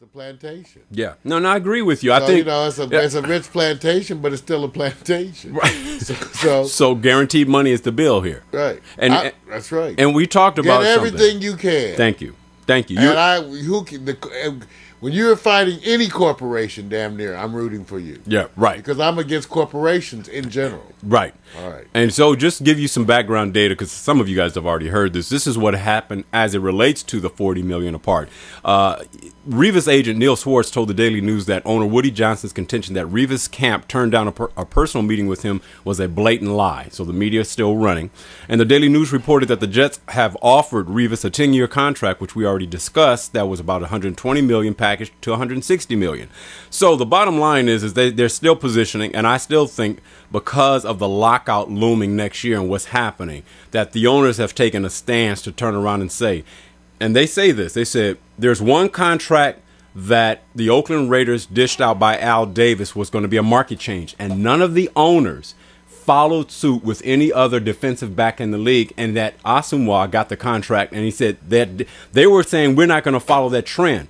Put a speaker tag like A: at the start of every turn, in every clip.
A: the plantation.
B: Yeah. No, I agree with you.
A: So,
B: I think
A: it's a rich plantation, but it's still a plantation.
B: Right.
A: So
B: guaranteed money is the bill here.
A: Right.
B: And
A: that's right.
B: And we talked about
A: get everything
B: something.
A: you can.
B: Thank you.
A: And when you're fighting any corporation, damn near, I'm rooting for you.
B: Yeah, right.
A: Because I'm against corporations in general.
B: Right.
A: All right.
B: And so just give you some background data, because some of you guys have already heard this. This is what happened as it relates to the $40 million apart. Revis agent Neil Sportz told the Daily News that owner Woody Johnson's contention that Revis Camp turned down a personal meeting with him was a blatant lie. So the media is still running. And the Daily News reported that the Jets have offered Revis a 10-year contract, which we already discussed. That was about $120 million packaged to $160 million. So the bottom line is they're still positioning, and I still think because of the lockout looming next year and what's happening, that the owners have taken a stance to turn around and say, and they say this, they said there's one contract that the Oakland Raiders dished out by Al Davis was going to be a market change, and none of the owners followed suit with any other defensive back in the league, and that Asamoah got the contract, and he said that they were saying we're not going to follow that trend.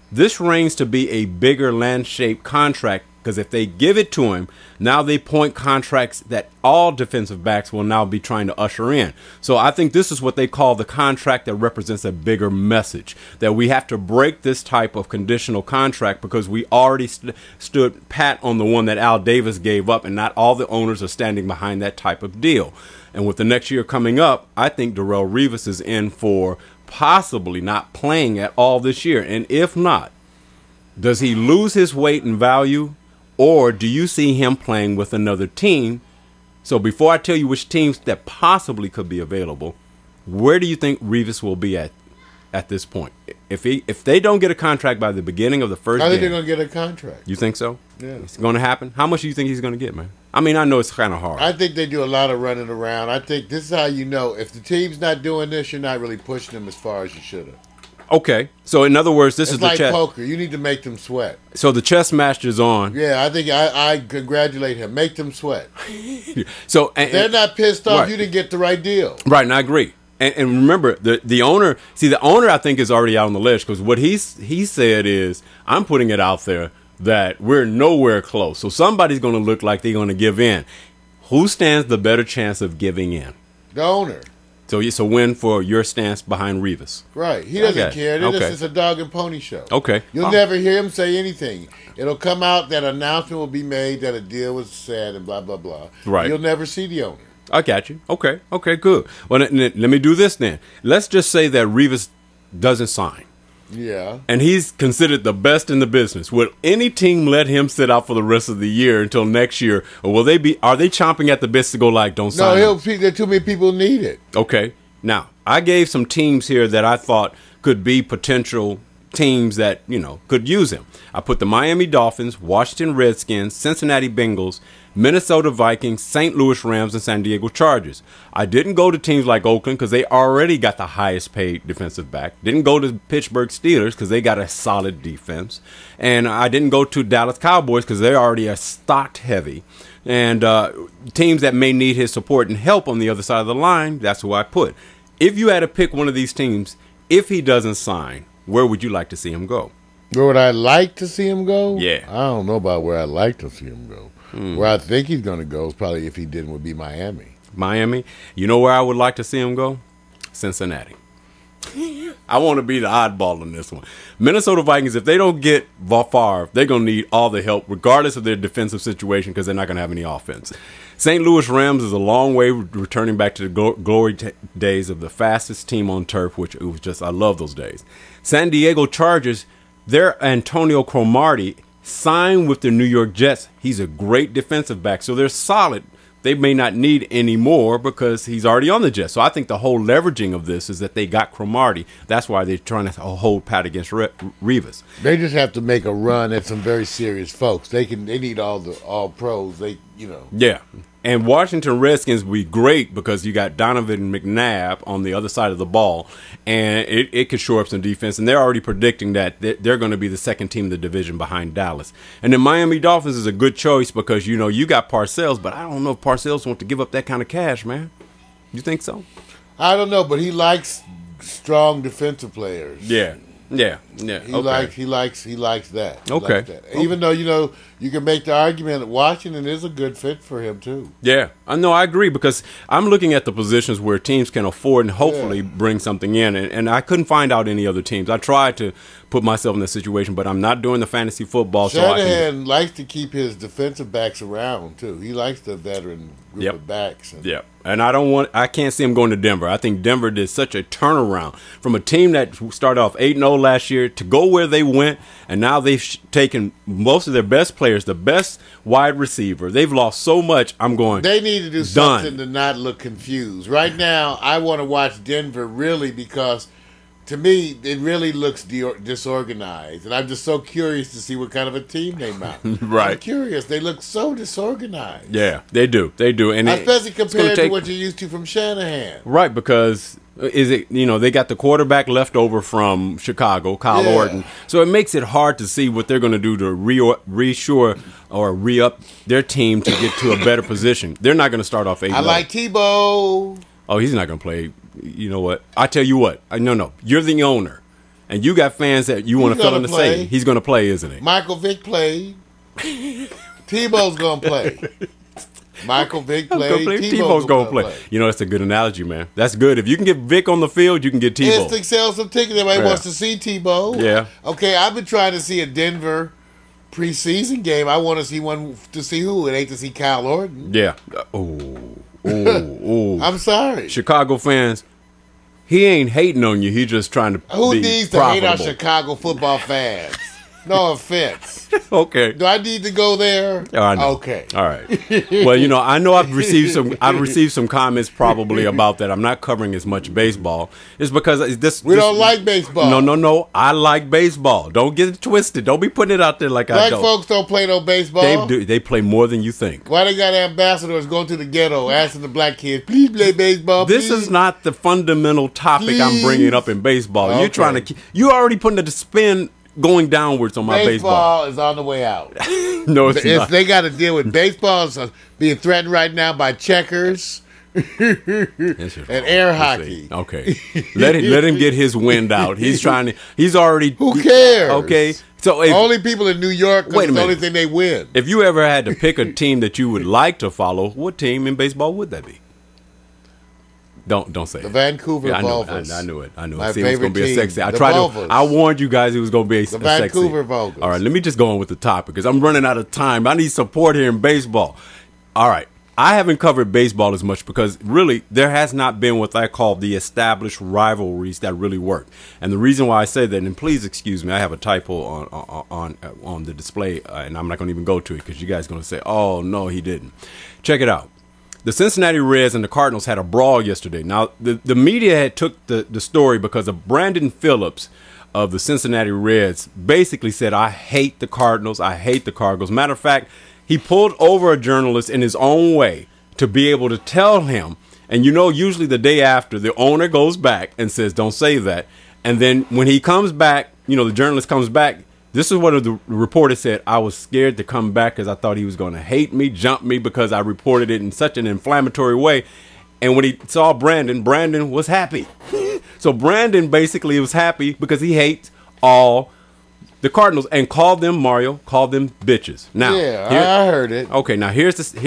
B: This reigns to be a bigger land-shaped contract, because if they give it to him, now they point contracts that all defensive backs will now be trying to usher in. So I think this is what they call the contract that represents a bigger message, that we have to break this type of conditional contract because we already stood pat on the one that Al Davis gave up, and not all the owners are standing behind that type of deal. And with the next year coming up, I think Darrelle Revis is in for possibly not playing at all this year. And if not, does he lose his weight and value? Or do you see him playing with another team? So before I tell you which teams that possibly could be available, where do you think Revis will be at this point? If they don't get a contract by the beginning of the first game,
A: I think they're going to get a contract.
B: You think so?
A: Yeah.
B: It's going to happen? How much do you think he's going to get, man? I mean, I know it's kind of hard.
A: I think they do a lot of running around. I think this is how you know. If the team's not doing this, you're not really pushing them as far as you should have.
B: Okay, so in other words, this is
A: like
B: the chess.
A: Poker. You need to make them sweat.
B: So the chess master's on.
A: Yeah, I think I congratulate him. Make them sweat.
B: So
A: if they're not pissed off,
B: right.
A: You didn't get the right deal.
B: Right, and I agree. And remember, the owner. See, the owner I think is already out on the ledge, because what he said is, I'm putting it out there that we're nowhere close. So somebody's going to look like they're going to give in. Who stands the better chance of giving in?
A: The owner.
B: So it's a win for your stance behind Revis.
A: Right. He doesn't care. It's a dog and pony show.
B: Okay.
A: You'll never hear him say anything. It'll come out that announcement will be made that a deal was said and blah, blah, blah.
B: Right.
A: You'll never see the owner.
B: I got you. Okay. Okay, good. Well, let me do this then. Let's just say that Revis doesn't sign.
A: Yeah.
B: And he's considered the best in the business. Will any team let him sit out for the rest of the year until next year? Or are they chomping at the bits to go like, don't sign him?
A: No, there are too many people who need it.
B: Okay. Now, I gave some teams here that I thought could be potential teams that, could use him. I put the Miami Dolphins, Washington Redskins, Cincinnati Bengals, Minnesota Vikings, St. Louis Rams, and San Diego Chargers. I didn't go to teams like Oakland because they already got the highest paid defensive back. Didn't go to Pittsburgh Steelers because they got a solid defense. And I didn't go to Dallas Cowboys because they already are stocked heavy. And teams that may need his support and help on the other side of the line, that's who I put. If you had to pick one of these teams, if he doesn't sign, where would you like to see him go?
A: Where would I like to see him go?
B: Yeah.
A: I don't know about where I'd like to see him go. Where I think he's going to go is probably, if he didn't, would be Miami.
B: Miami? You know where I would like to see him go? Cincinnati. I want to be the oddball in this one. Minnesota Vikings, if they don't get Favre, they're going to need all the help, regardless of their defensive situation, because they're not going to have any offense. St. Louis Rams is a long way returning back to the glory days of the fastest team on turf, which it was just, I love those days. San Diego Chargers, their Antonio Cromartie signed with the New York Jets. He's a great defensive back, so they're solid. They may not need any more because he's already on the Jets. So I think the whole leveraging of this is that they got Cromartie. That's why they're trying to hold pat against Revis.
A: They just have to make a run at some very serious folks. They need all pros. Yeah.
B: And Washington Redskins would be great because you got Donovan McNabb on the other side of the ball, and it could shore up some defense. And they're already predicting that they're going to be the second team in the division behind Dallas. And the Miami Dolphins is a good choice because, you got Parcells, but I don't know if Parcells want to give up that kind of cash, man. You think so?
A: I don't know, but he likes strong defensive players.
B: Yeah. Yeah.
A: He
B: Okay.
A: likes that. He
B: Okay.
A: likes that. Even though you can make the argument that Washington is a good fit for him too.
B: Yeah, I know. I agree because I'm looking at the positions where teams can afford and hopefully bring something in, and I couldn't find out any other teams. I tried to put myself in this situation, but I'm not doing the fantasy football.
A: Shanahan likes to keep his defensive backs around too. He likes the veteran group of backs.
B: And I can't see him going to Denver. I think Denver did such a turnaround from a team that started off 8-0 last year to go where they went, and now they've taken most of their best players, the best wide receiver. They've lost so much. I'm going.
A: They need to do something to not look confused. Right now, I want to watch Denver really because, to me, it really looks disorganized, and I'm just so curious to see what kind of a team they mount.
B: Right.
A: I'm curious. They look so disorganized.
B: Yeah, they do, and
A: especially compared to what you're used to from Shanahan.
B: Right, because they got the quarterback left over from Chicago, Kyle Orton, so it makes it hard to see what they're going to do to reshore or re-up their team to get to a better position. They're not going to start off 8-0.
A: I like Tebow.
B: Oh, he's not going to play. You know what? I tell you what. No. You're the owner, and you got fans that you want to fill in the same. He's going to play, isn't he?
A: Michael Vick played. Tebow's going to play. Michael Vick played.
B: Tebow's going to play. You know, that's a good analogy, man. That's good. If you can get Vick on the field, you can get Tebow.
A: Instinct sells some tickets. Everybody wants to see Tebow.
B: Yeah.
A: Okay, I've been trying to see a Denver preseason game. I want to see one to see who. It ain't to see Kyle Orton.
B: Yeah. Oh.
A: I'm sorry.
B: Chicago fans, he ain't hating on you. He's just trying to
A: Who
B: be
A: needs to
B: profitable.
A: hate on Chicago football fans? No offense.
B: Okay.
A: Do I need to go there?
B: Oh, I know.
A: Okay.
B: All right. Well, I know I've received some comments probably about that. I'm not covering as much baseball. It's because
A: we don't like baseball.
B: No. I like baseball. Don't get it twisted. Don't be putting it out there like I don't.
A: Black folks don't play no baseball.
B: They play more than you think.
A: Why they got ambassadors going to the ghetto asking the black kids, please play baseball, please?
B: This is not the fundamental topic I'm bringing up in baseball.
A: Okay.
B: You're trying to you already putting the spin going downwards on my baseball.
A: Baseball is on the way out.
B: No, it's not.
A: They got to deal with baseball being threatened right now by checkers and air hockey.
B: Okay, let him get his wind out. He's already.
A: Who cares?
B: Okay, so
A: only people in New York. Wait a minute. The only thing they win.
B: If you ever had to pick a team that you would like to follow, what team in baseball would that be? Don't say
A: the Vancouver
B: Vulvas.
A: I
B: knew it.
A: My
B: See, it was going to be a sexy.
A: Vulvas.
B: I warned you guys it was going to be
A: the Vancouver Vulvas.
B: All right, let me just go on with the topic because I'm running out of time. I need support here in baseball. All right. I haven't covered baseball as much because really there has not been what I call the established rivalries that really work. And the reason why I say that, and please excuse me, I have a typo on the display, and I'm not going to even go to it because you guys are going to say, "Oh no, he didn't." Check it out. The Cincinnati Reds and the Cardinals had a brawl yesterday. Now, the media had took the story because of Brandon Phillips of the Cincinnati Reds basically said, I hate the Cardinals. I hate the Cardinals. Matter of fact, he pulled over a journalist in his own way to be able to tell him. And usually the day after, the owner goes back and says, don't say that. And then when he comes back, the journalist comes back. This is what the reporter said. I was scared to come back because I thought he was going to hate me, jump me because I reported it in such an inflammatory way. And when he saw Brandon was happy. So Brandon basically was happy because he hates all the Cardinals and called them bitches. Now,
A: I heard it.
B: Okay, now here's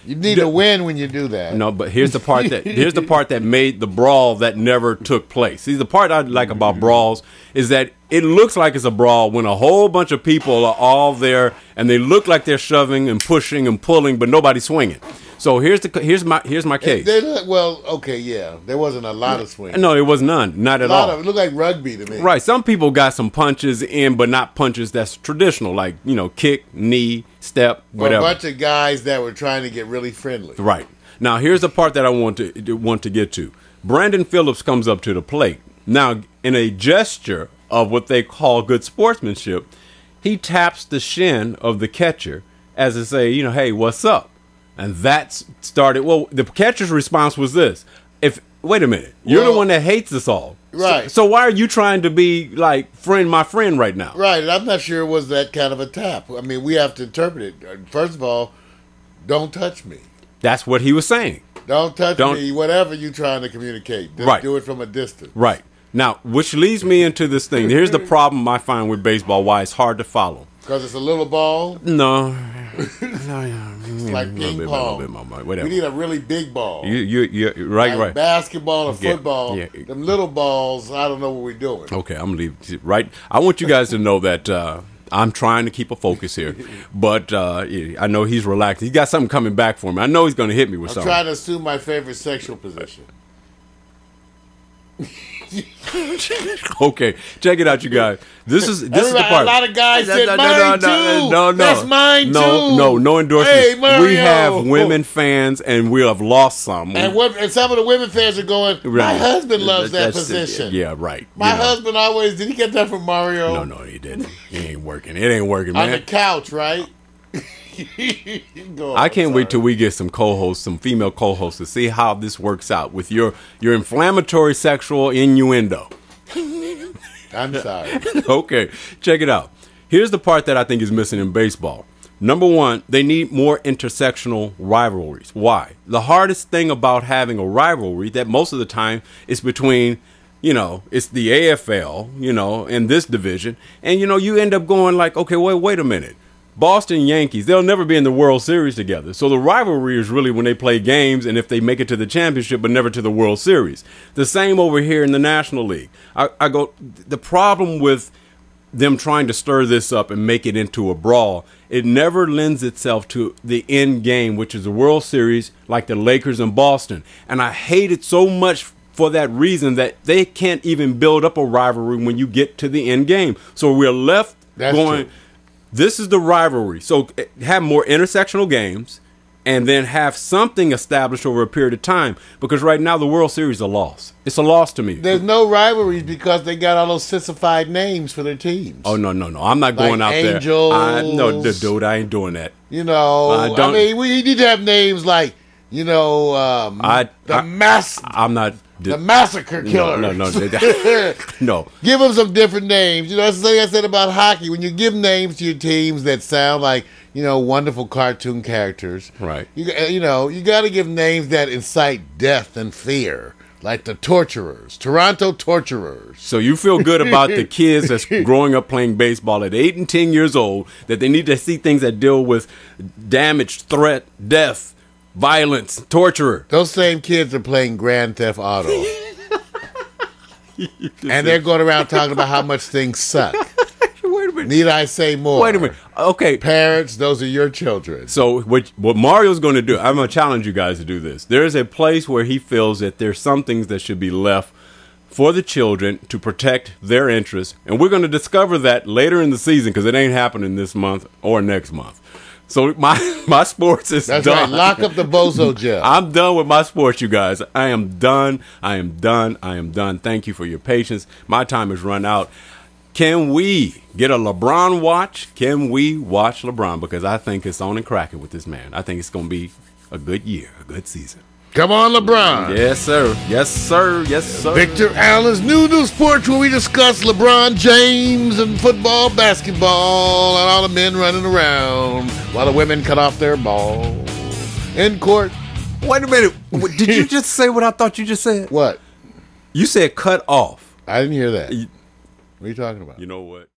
A: you need to win when you do that.
B: No, but here's the part that made the brawl that never took place. See, the part I like about brawls is that it looks like it's a brawl when a whole bunch of people are all there and they look like they're shoving and pushing and pulling, but nobody's swinging. So here's my case.
A: There wasn't a lot of swinging.
B: No, there was none, not at all.
A: It looked like rugby to me.
B: Right, some people got some punches in, but not punches that's traditional, like kick, knee, step, whatever.
A: A bunch of guys that were trying to get really friendly.
B: Right. Now here's the part that I want to get to. Brandon Phillips comes up to the plate. Now, in a gesture of what they call good sportsmanship, he taps the shin of the catcher as to say, hey, what's up? And that started. Well, the catcher's response was this: wait a minute, you're the one that hates us all,
A: right?
B: So why are you trying to be like my friend right now?
A: Right, and I'm not sure it was that kind of a tap. I mean, we have to interpret it. First of all, don't touch me.
B: That's what he was saying.
A: Don't touch me. Whatever you're trying to communicate, just do it from a distance.
B: Right. Now, which leads me into this thing. Here's the problem I find with baseball, why it's hard to follow.
A: Because it's a little ball?
B: No.
A: It's like ping pong. We need a really big ball.
B: You're right,
A: like basketball or football.
B: Yeah.
A: Them little balls, I don't know what we're doing.
B: Okay, I'm going to leave. Right. I want you guys to know that I'm trying to keep a focus here. But I know he's relaxed. He's got something coming back for me. I know he's going to hit me with something.
A: I'm trying to assume my favorite sexual position.
B: Okay, check it out, you guys. This is the part.
A: A lot of guys said mine too.
B: No.
A: That's mine too.
B: No endorsement.
A: Hey, Mario.
B: We have women fans, and we have lost some.
A: And some of the women fans are going, my husband loves that position.
B: Yeah, right.
A: My husband always, did he get that from Mario?
B: No, he didn't. It ain't working, man.
A: On the couch, right?
B: I can't wait till we get some co-hosts, some female co-hosts, to see how this works out with your inflammatory sexual innuendo.
A: I'm sorry.
B: Okay, check it out. Here's the part that I think is missing in baseball. Number one, they need more intersectional rivalries. Why? The hardest thing about having a rivalry that most of the time is between, it's the AFL, in this division. And, you end up going like, okay, wait a minute. Boston Yankees, they'll never be in the World Series together. So the rivalry is really when they play games and if they make it to the championship but never to the World Series. The same over here in the National League. The problem with them trying to stir this up and make it into a brawl, it never lends itself to the end game, which is the World Series, like the Lakers and Boston. And I hate it so much for that reason that they can't even build up a rivalry when you get to the end game. So we're left going... True. This is the rivalry. So have more intersectional games and then have something established over a period of time. Because right now the World Series is a loss. It's a loss to me.
A: There's no rivalries because they got all those sissified names for their teams.
B: Oh, no. I'm not going out
A: Angels,
B: there. No, dude, I ain't doing that.
A: We need to have names like, I'm not... The Massacre Killer.
B: No. No.
A: Give them some different names. That's the thing I said about hockey. When you give names to your teams that sound like, wonderful cartoon characters.
B: Right.
A: You got to give names that incite death and fear. Like the Torturers. Toronto Torturers.
B: So you feel good about the kids that's growing up playing baseball at 8 and 10 years old, that they need to see things that deal with damage, threat, death, violence, torturer.
A: Those same kids are playing Grand Theft Auto. And they're going around talking about how much things suck.
B: Wait a minute.
A: Need I say more?
B: Wait a minute. Okay.
A: Parents, those are your children.
B: So what Mario's going to do, I'm going to challenge you guys to do this. There's a place where he feels that there's some things that should be left for the children to protect their interests. And we're going to discover that later in the season because it ain't happening this month or next month. So my sports is
A: That's
B: done.
A: Right. Lock up the bozo gel.
B: I'm done with my sports, you guys. I am done. Thank you for your patience. My time has run out. Can we get a LeBron watch? Can we watch LeBron? Because I think it's on and cracking with this man. I think it's going to be a good year, a good season.
A: Come on, LeBron.
B: Yes, sir.
A: Victor Allen's New Sports, where we discuss LeBron James and football, basketball, and all the men running around while the women cut off their balls in court.
B: Wait a minute. Did you just say what I thought you just said?
A: What?
B: You said cut off.
A: I didn't hear that. What are you talking about?
B: You know what?